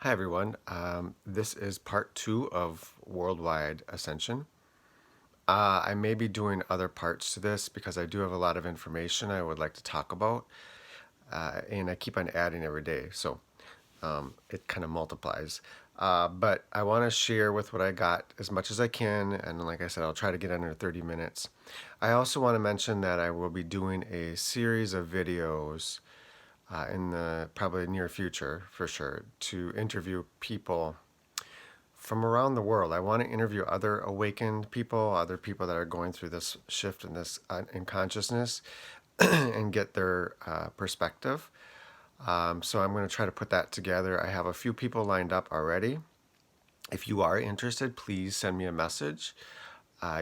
Hi everyone. This is part 2 of Worldwide Ascension. I may be doing other parts to this because I do have a lot of information I would like to talk about, and I keep on adding every day, so it kind of multiplies. But I want to share with what I got as much as I can, and like I said, I'll try to get under 30 minutes. I also want to mention that I will be doing a series of videos in the probably near future, for sure, to interview people from around the world. I want to interview other awakened people, other people that are going through this shift in this in consciousness, and get their perspective. So I'm going to try to put that together. I have a few people lined up already. If you are interested, please send me a message.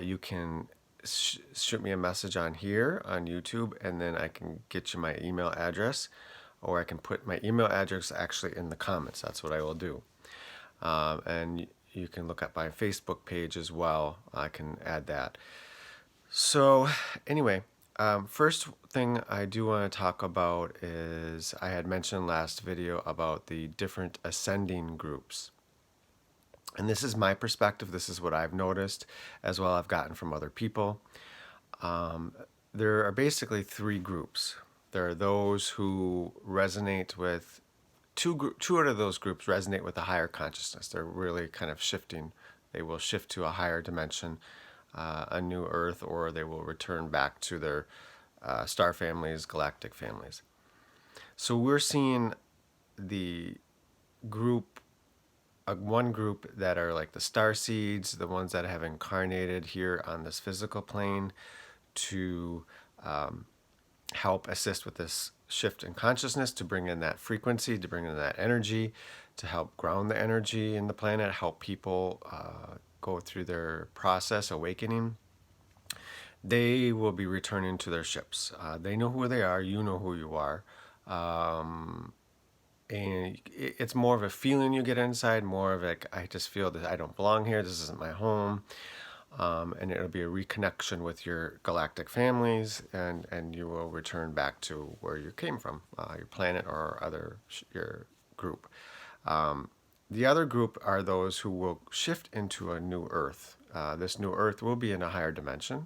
You can shoot me a message on here on YouTube, and then I can get you my email address, or I can put my email address actually in the comments. That's what I will do. And you can look at my Facebook page as well. I can add that. So, anyway, first thing I do want to talk about is I had mentioned last video about the different ascending groups. And this is my perspective. This is what I've noticed, as well I've gotten from other people. There are basically three groups. There are those who resonate with two out of those groups resonate with a higher consciousness. They're really kind of shifting. They will shift to a higher dimension, a new Earth, or they will return back to their star families, galactic families. So we're seeing the group, one group that are like the star seeds, the ones that have incarnated here on this physical plane to help assist with this shift in consciousness, to bring in that frequency, to bring in that energy, to help ground the energy in the planet, help people go through their process awakening. They will be returning to their ships. They know who they are. You know who you are. And it's more of a feeling you get inside, more of like, I just feel that I don't belong here. This isn't my home. And it'll be a reconnection with your galactic families, and you will return back to where you came from, your planet or your group. The other group are those who will shift into a new Earth. This new Earth will be in a higher dimension.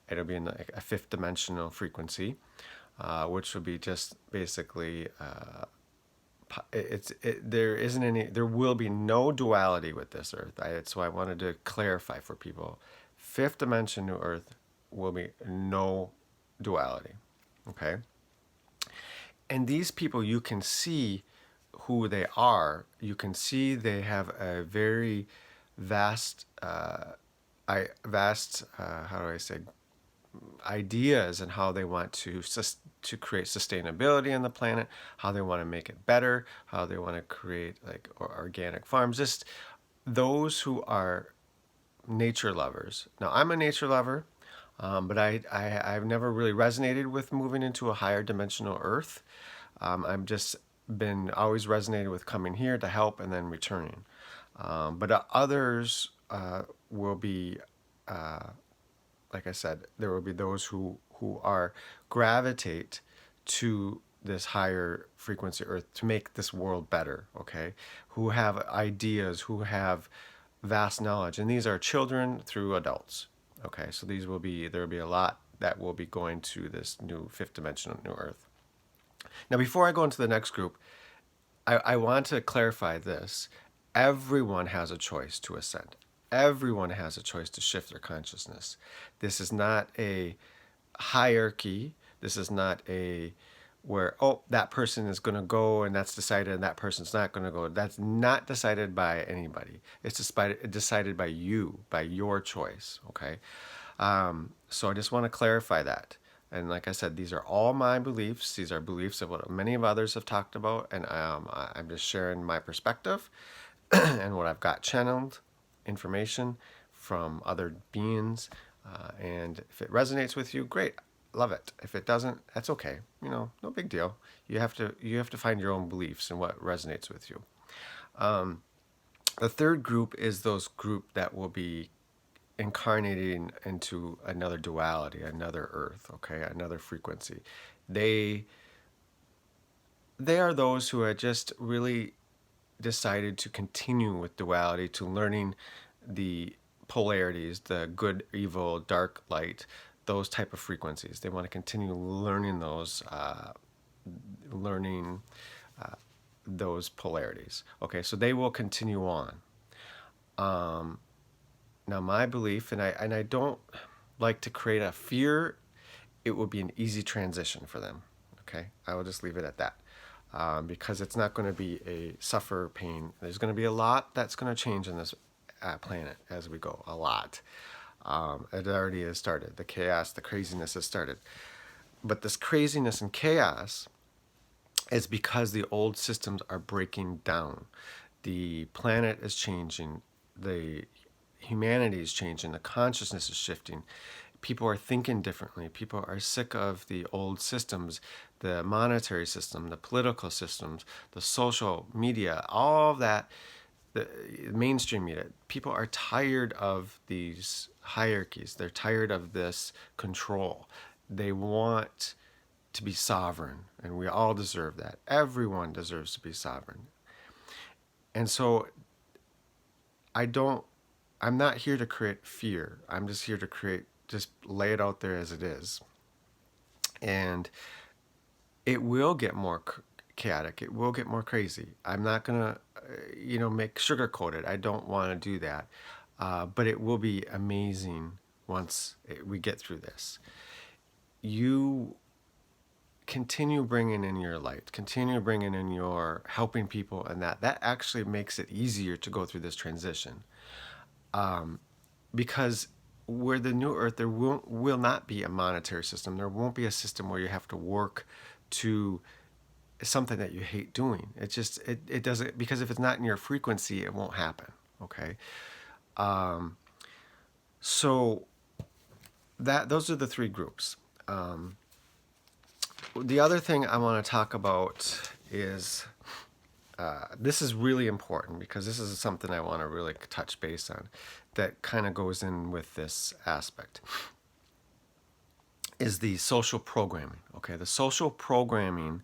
It'll be in like a fifth dimensional frequency, which will be just basically there will be no duality with this Earth. So I wanted to clarify for people, fifth dimension new Earth will be no duality. Okay. And these people, you can see who they are. You can see they have a very vast how do I say, ideas and how they want to create sustainability in the planet, how they want to make it better, how they want to create like organic farms. Just those who are nature lovers. Now, I'm a nature lover, but I've never really resonated with moving into a higher dimensional Earth. I've just been always resonated with coming here to help and then returning. But others will be like I said, there will be those who are gravitate to this higher frequency Earth to make this world better. Okay, who have ideas, who have vast knowledge, and these are children through adults. Okay, so there will be a lot that will be going to this new fifth dimensional new Earth. Now, before I go into the next group, I want to clarify this. Everyone has a choice to ascend. Everyone has a choice to shift their consciousness. This is not a hierarchy. This is not a where, oh, that person is going to go and that's decided and that person's not going to go. That's not decided by anybody. It's decided by you, by your choice. Okay. So I just want to clarify that. And like I said, these are all my beliefs. These are beliefs of what many of others have talked about. And I'm just sharing my perspective and what I've got channeled information from other beings. And if it resonates with you, great. Love it. If it doesn't, that's okay. No big deal. You have to find your own beliefs and what resonates with you. The third group is those group that will be incarnating into another duality, another Earth, okay, another frequency. They are those who are just really decided to continue with duality, to learning the polarities, the good, evil, dark, light, those type of frequencies. They want to continue learning learning those polarities. Okay, so they will continue on. Now, my belief, and I don't like to create a fear. It will be an easy transition for them. Okay, I will just leave it at that. Because it's not going to be a suffer pain. There's going to be a lot that's going to change in this planet as we go. A lot. It already has started. The chaos, the craziness has started. But this craziness and chaos is because the old systems are breaking down. The planet is changing. The humanity is changing. The consciousness is shifting. People are thinking differently. People are sick of the old systems, the monetary system, the political systems, the social media, all of that, the mainstream media. People are tired of these hierarchies. They're tired of this control. They want to be sovereign, and we all deserve that. Everyone deserves to be sovereign. And so I'm not here to create fear. I'm just here to just lay it out there as it is. And it will get more chaotic. It will get more crazy. I'm not going to, make sugarcoat it. I don't want to do that. But it will be amazing once we get through this. You continue bringing in your light, continue bringing in your helping people, and that actually makes it easier to go through this transition. Because where the new earth, there will not be a monetary system. There won't be a system where you have to work to something that you hate doing. It doesn't, because if it's not in your frequency, it won't happen. Okay. So those are the three groups. The other thing I want to talk about is this is really important, because this is something I want to really touch base on that kind of goes in with this aspect, is the social programming. Okay, the social programming,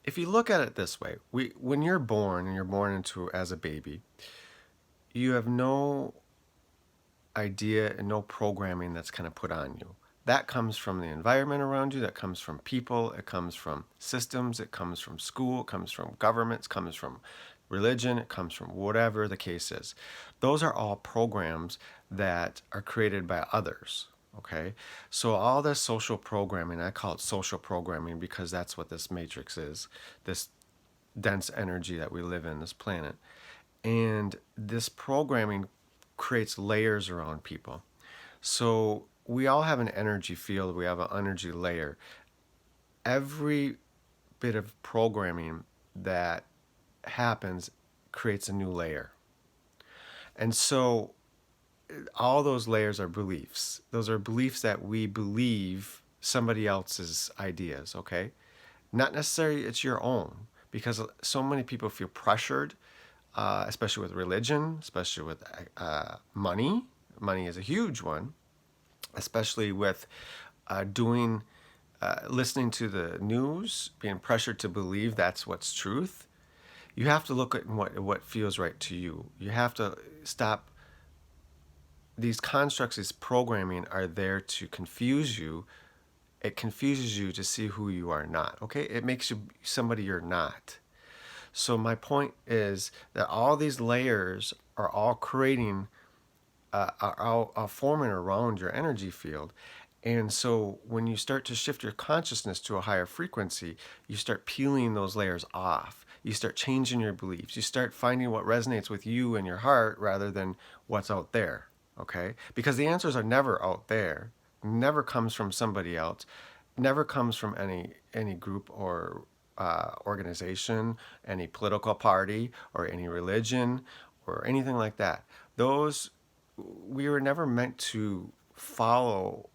if you look at it this way, when you're born and you're born into as a baby, you have no idea and no programming that's kind of put on you. That comes from the environment around you, that comes from people, it comes from systems, it comes from school, it comes from governments, it comes from religion, it comes from whatever the case is. Those are all programs that are created by others. Okay, so all this social programming, I call it social programming because that's what this matrix is, this dense energy that we live in, this planet. And this programming creates layers around people. So we all have an energy field, we have an energy layer. Every bit of programming that happens creates a new layer. And so all those layers are beliefs. Those are beliefs that we believe somebody else's ideas, okay? Not necessarily it's your own, because so many people feel pressured, especially with religion, especially with money. Money is a huge one, especially with listening to the news, being pressured to believe that's what's truth. You have to look at what feels right to you. You have to stop. These constructs, this programming are there to confuse you. It confuses you to see who you are not. Okay, it makes you somebody you're not. So my point is that all these layers are all creating, are all forming around your energy field. And so when you start to shift your consciousness to a higher frequency, you start peeling those layers off. You start changing your beliefs. You start finding what resonates with you and your heart rather than what's out there. Okay? Because the answers are never out there. Never comes from somebody else. Never comes from any group or organization, any political party, or any religion, or anything like that. We were never meant to follow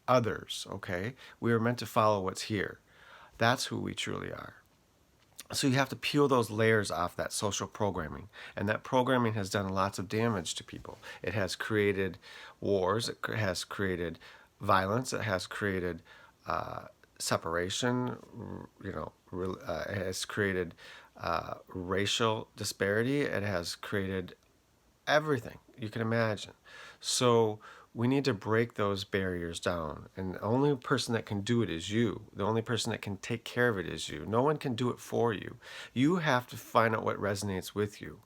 others, okay? We were meant to follow what's here. That's who we truly are. So you have to peel those layers off that social programming. And that programming has done lots of damage to people. It has created wars. It has created violence. It has created separation, it has created racial disparity. It has created everything you can imagine. So we need to break those barriers down. And the only person that can do it is you. The only person that can take care of it is you. No one can do it for you. You have to find out what resonates with you.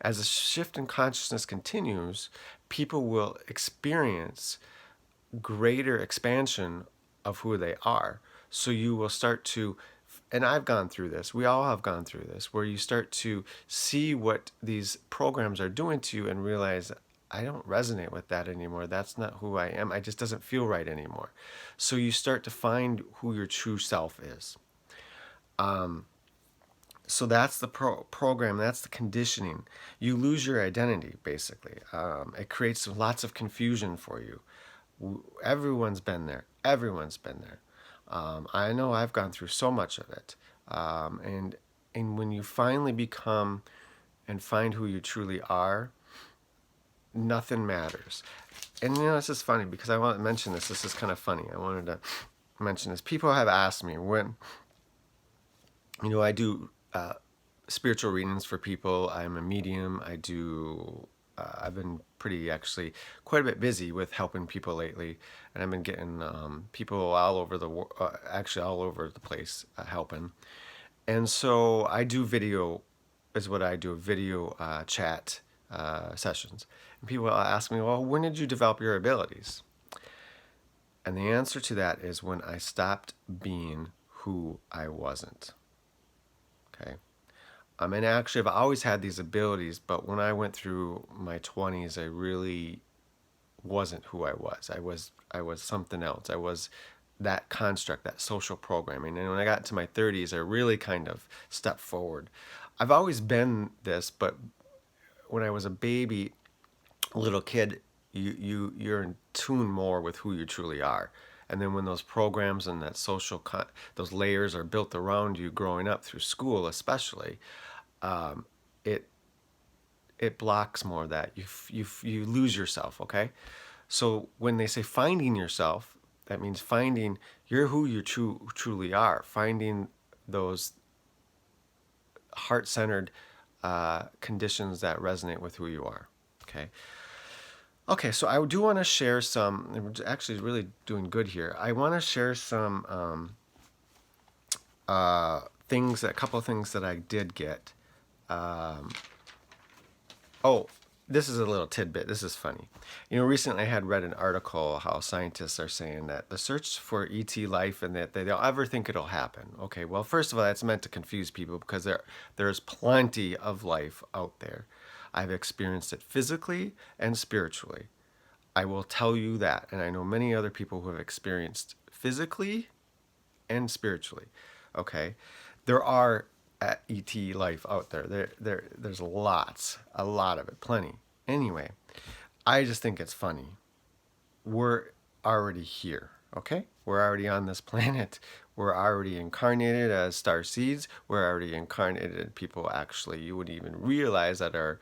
As the shift in consciousness continues, people will experience greater expansion of who they are. So you will start to, and I've gone through this, we all have gone through this, where you start to see what these programs are doing to you and realize, I don't resonate with that anymore. That's not who I am. It just doesn't feel right anymore. So you start to find who your true self is. So that's the program, that's the conditioning. You lose your identity, basically. It creates lots of confusion for you. Everyone's been there. Everyone's been there. I know I've gone through so much of it. And when you finally become and find who you truly are, nothing matters. And this is funny because I want to mention this. This is kind of funny. I wanted to mention this. People have asked me when, I do spiritual readings for people. I'm a medium. I've been actually quite a bit busy with helping people lately, and I've been getting people all over all over the place helping. And so I do video, is what I do, video chat sessions. And people ask me, well, when did you develop your abilities? And the answer to that is when I stopped being who I wasn't. Okay. And actually, I've always had these abilities, but when I went through my 20s, I really wasn't who I was. I was something else. I was that construct, that social programming. And when I got to my 30s, I really kind of stepped forward. I've always been this, but when I was a baby, little kid, you're in tune more with who you truly are. And then when those programs and that those layers are built around you growing up through school, especially, it it blocks more of that. You lose yourself. Okay, so when they say finding yourself, that means finding who you truly are, finding those heart-centered conditions that resonate with who you are. Okay. Okay, so I do want to share some. We're actually really doing good here. I want to share some a couple of things that I did get. Oh, this is a little tidbit. This is funny. Recently I had read an article how scientists are saying that the search for ET life and that they'll ever think it'll happen. Okay, well, first of all, that's meant to confuse people because there's plenty of life out there. I've experienced it physically and spiritually. I will tell you that, and I know many other people who have experienced physically and spiritually. Okay, there are ET life out there. There's a lot of it, plenty. Anyway, I just think it's funny. We're already here. Okay, we're already on this planet. We're already incarnated as star seeds. We're already incarnated people. Actually, you wouldn't even realize that are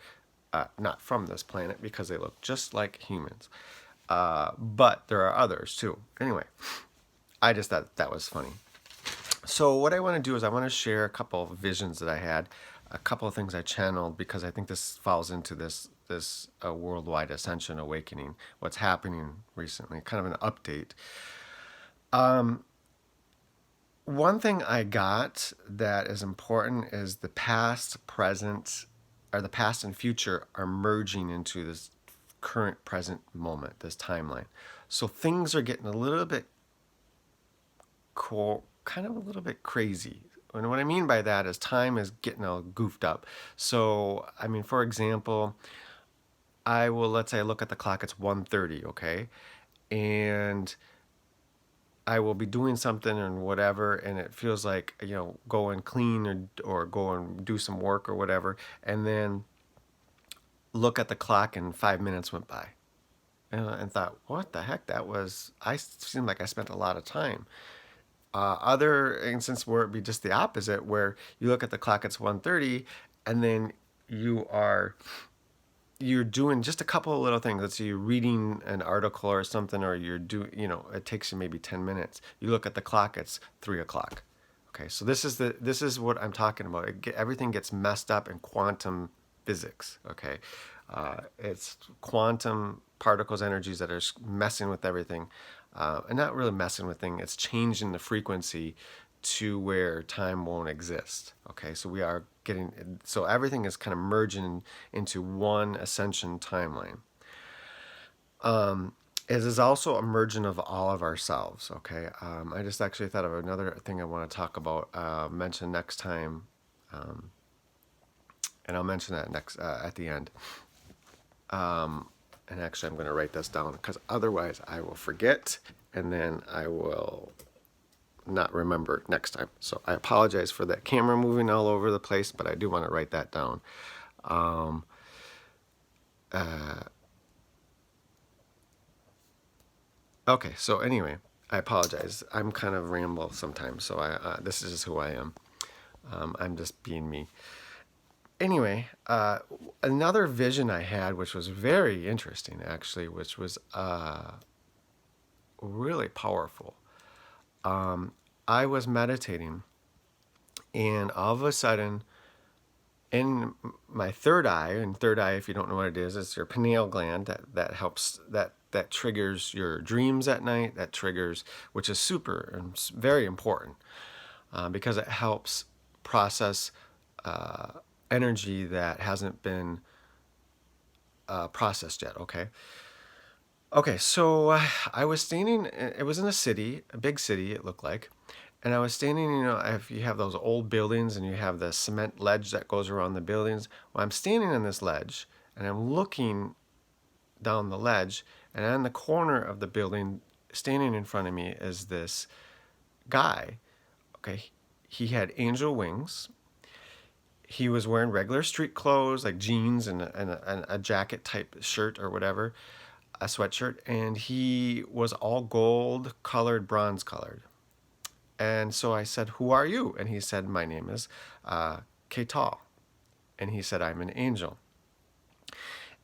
not from this planet because they look just like humans. But there are others too. Anyway, I just thought that was funny. So what I want to do is I want to share a couple of visions that I had, a couple of things I channeled because I think this falls into this worldwide ascension awakening, what's happening recently, kind of an update. One thing I got that is important is the past, present, or the past and future are merging into this current present moment, this timeline. So things are getting a little bit kind of a little bit crazy. And what I mean by that is time is getting all goofed up. So, I mean, for example, let's say I look at the clock, it's 1:30, okay? And I will be doing something and whatever, and it feels like, go and clean or go and do some work or whatever, and then look at the clock and 5 minutes went by. And thought, what the heck? I seemed like I spent a lot of time. Other instances where it'd be just the opposite, where you look at the clock, it's 1:30, and then you are you're doing just a couple of little things. Let's say you're reading an article or something, or it takes you maybe 10 minutes. You look at the clock, it's 3 o'clock. Okay, so this is what I'm talking about. Everything gets messed up in quantum physics. Okay, it's quantum particles, energies that are messing with everything, and not really messing with things. It's changing the frequency to where time won't exist. Okay, so we are getting, so everything is kind of merging into one ascension timeline. It is also a merging of all of ourselves. Okay, I just actually thought of another thing I want to talk about, mention next time, and I'll mention that next at the end. And actually, I'm going to write this down because otherwise I will forget, and then I will not remember next time. So I apologize for that camera moving all over the place, but I do want to write that down. Okay, so anyway, I apologize. I'm kind of ramble sometimes, so this is just who I am. I'm just being me. Anyway, another vision I had, which was very interesting, actually, which was really powerful. I was meditating, and all of a sudden, in my third eye, and third eye, if you don't know what it is, it's your pineal gland that helps, that triggers your dreams at night, that triggers, which is super and very important, because it helps process energy that hasn't been processed yet. Okay, so I was standing, it was in a city, a big city, it looked like. And I was standing, if you have those old buildings and you have the cement ledge that goes around the buildings. Well, I'm standing on this ledge and I'm looking down the ledge, and on the corner of the building, standing in front of me, is this guy. Okay, he had angel wings. He was wearing regular street clothes, like jeans and a jacket type shirt or whatever, a sweatshirt, and he was all gold colored, bronze colored. And so I said, "Who are you?" And he said, "My name is Ketal." And he said, "I'm an angel."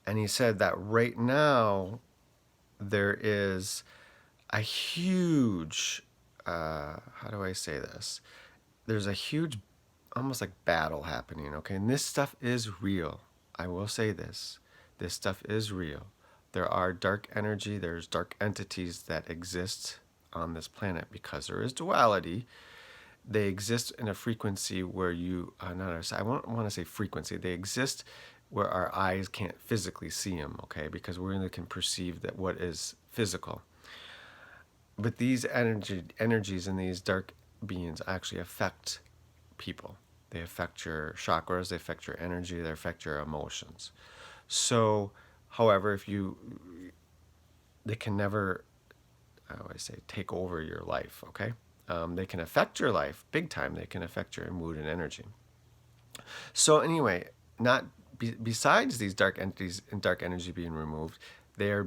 And he said that right now there is a huge, how do I say this? There's a huge, almost like battle happening, okay? And this stuff is real. I will say this. This stuff is real. There are dark energy, there's dark entities that exist on this planet because there is duality. They exist in a frequency where I want to say frequency. They exist where our eyes can't physically see them, okay? Because we only can perceive that what is physical. But these energies and these dark beings actually affect people. They affect your chakras, they affect your energy, they affect your emotions. So, however, they can never, I always say, take over your life, okay? They can affect your life big time. They can affect your mood and energy. So anyway, besides these dark entities and dark energy being removed, they are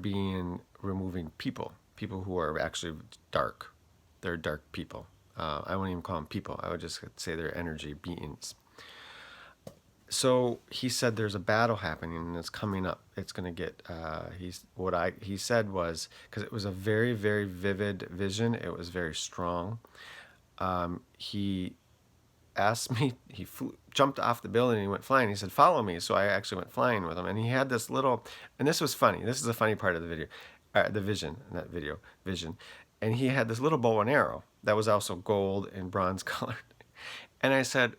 removing people who are actually dark. They're dark people. I wouldn't even call them people. I would just say they're energy beings. So he said there's a battle happening and it's coming up. It's going to get. He said was, because it was a very, very vivid vision. It was very strong. He asked me. He jumped off the building and he went flying. He said, "Follow me." So I actually went flying with him, and he had this little. And this was funny. This is the funny part of the video, the vision, not video, vision. And he had this little bow and arrow that was also gold and bronze colored. And I said,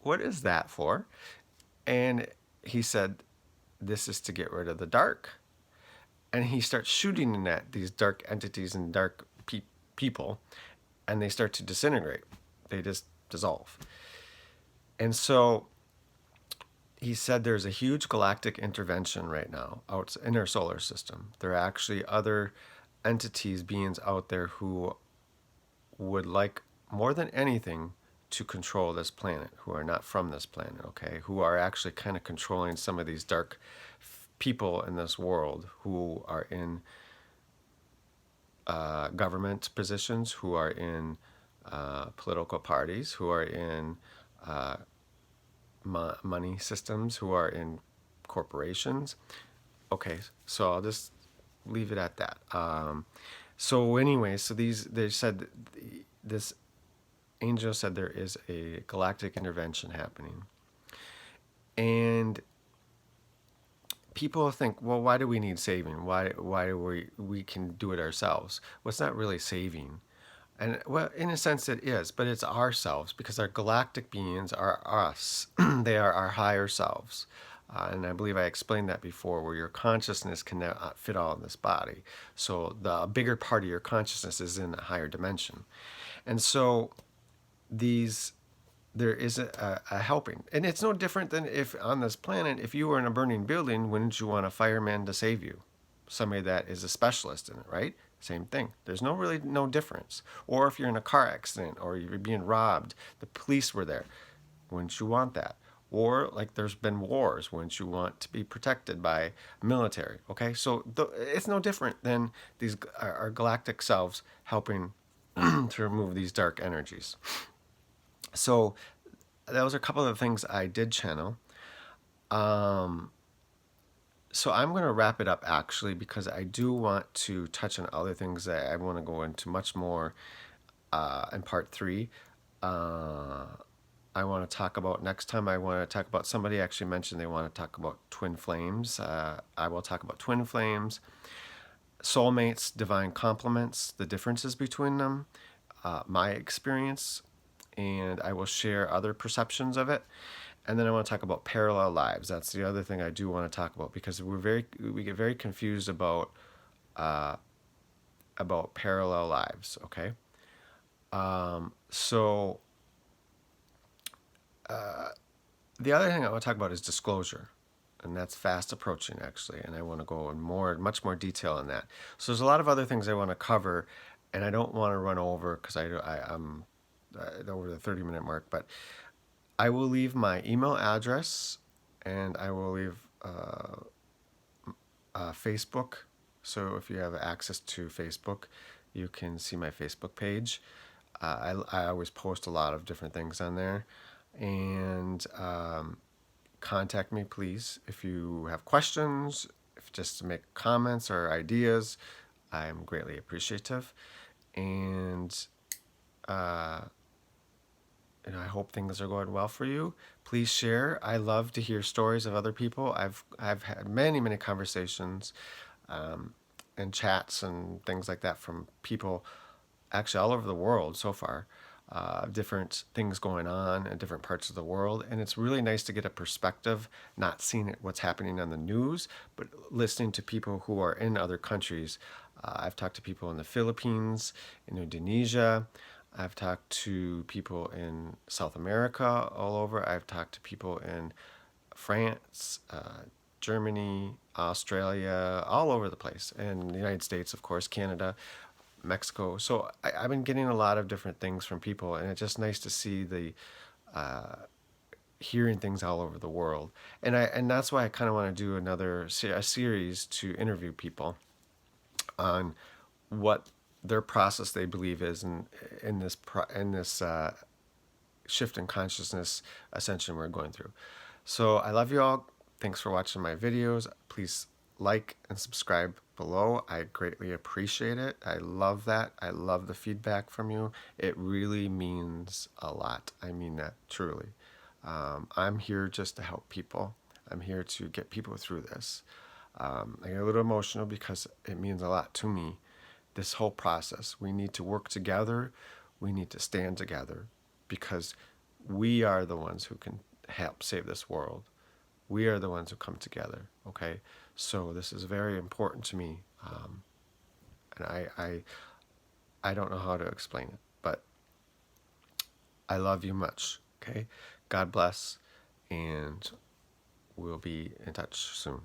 "What is that for?" And he said, "This is to get rid of the dark." And he starts shooting at these dark entities and dark people, and they start to disintegrate. They just dissolve. And so he said there's a huge galactic intervention right now out in our solar system. There are actually other entities, beings out there who would like more than anything to control this planet, who are not from this planet, okay? Who are actually kind of controlling some of these dark people in this world who are in government positions, who are in political parties, who are in money systems, who are in corporations. Okay, so I'll just leave it at that. So anyway, so they said this angel said there is a galactic intervention happening, and people think, well, why do we need saving? Why do we can do it ourselves? Well, it's not really saving. And well, in a sense it is, but it's ourselves because our galactic beings are us. They are our higher selves. And I believe I explained that before, where your consciousness cannot fit all in this body. So the bigger part of your consciousness is in a higher dimension. And so these there is a helping. And it's no different than if on this planet, if you were in a burning building, wouldn't you want a fireman to save you? Somebody that is a specialist in it, right? Same thing. There's no difference. Or if you're in a car accident or you're being robbed, the police were there. Wouldn't you want that? Or like there's been wars, wouldn't you want to be protected by military? Okay, so it's no different than these our galactic selves helping to remove these dark energies. So those are a couple of things I did channel. Um, so I'm going to wrap it up actually because I do want to touch on other things that I want to go into much more in part 3. Uh, I want to talk about next time. I want to talk about somebody actually mentioned they want to talk about twin flames. I will talk about twin flames, soulmates, divine complements, the differences between them, my experience, and I will share other perceptions of it. And then I want to talk about parallel lives. That's the other thing I do want to talk about because we get very confused uh, about parallel lives. Okay, so the other thing I want to talk about is disclosure, and that's fast approaching actually. And I want to go in much more detail on that. So there's a lot of other things I want to cover, and I don't want to run over because I'm over the 30-minute mark, but I will leave my email address and I will leave Facebook. So if you have access to Facebook, you can see my Facebook page. I always post a lot of different things on there. And contact me, please, if you have questions, if just to make comments or ideas. I'm greatly appreciative. And I hope things are going well for you. Please share. I love to hear stories of other people. I've had many conversations and chats and things like that from people actually all over the world so far. Different things going on in different parts of the world, and it's really nice to get a perspective, not seeing what's happening on the news, but listening to people who are in other countries. I've talked to people in the Philippines, in Indonesia. I've talked to people in South America all over. I've talked to people in France, Germany, Australia, all over the place, and the United States, of course, Canada, Mexico. So I've been getting a lot of different things from people, and it's just nice to see the hearing things all over the world. And that's why I kind of want to do a series to interview people on what their process they believe is in this shift in consciousness ascension we're going through. So I love you all. Thanks for watching my videos. Please like and subscribe below. I greatly appreciate it. I love that. I love the feedback from you. It really means a lot. I mean that truly. I'm here just to help people. I'm here to get people through this. I get a little emotional because it means a lot to me, this whole process. We need to work together. We need to stand together because we are the ones who can help save this world. We are the ones who come together, okay? So this is very important to me, and I don't know how to explain it, but I love you much, okay? God bless, and we'll be in touch soon.